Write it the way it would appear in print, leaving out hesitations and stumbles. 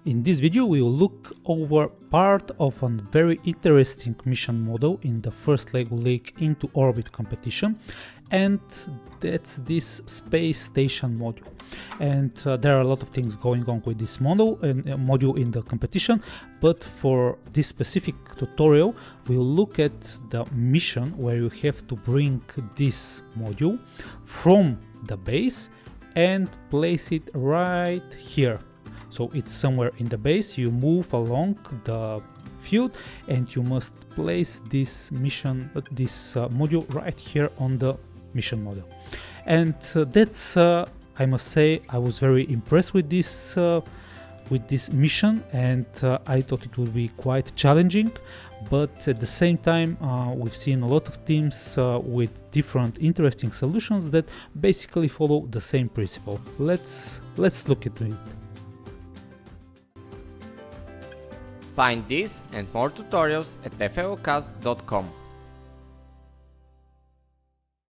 In this video we will look over part of a very interesting mission model in the first LEGO Lake into Orbit competition, and that's this space station module. And there are a lot of things going on with this model and module in the competition, but for this specific tutorial we'll look at the mission where you have to bring this module from the base and place it right here. So it's somewhere in the base, you move along the field and you must place this module right here on the mission model. And that's I must say I was very impressed with this mission, and I thought it would be quite challenging, but at the same time we've seen a lot of teams with different interesting solutions that basically follow the same principle. Let's look at it. Find this and more tutorials at FLLCasts.com.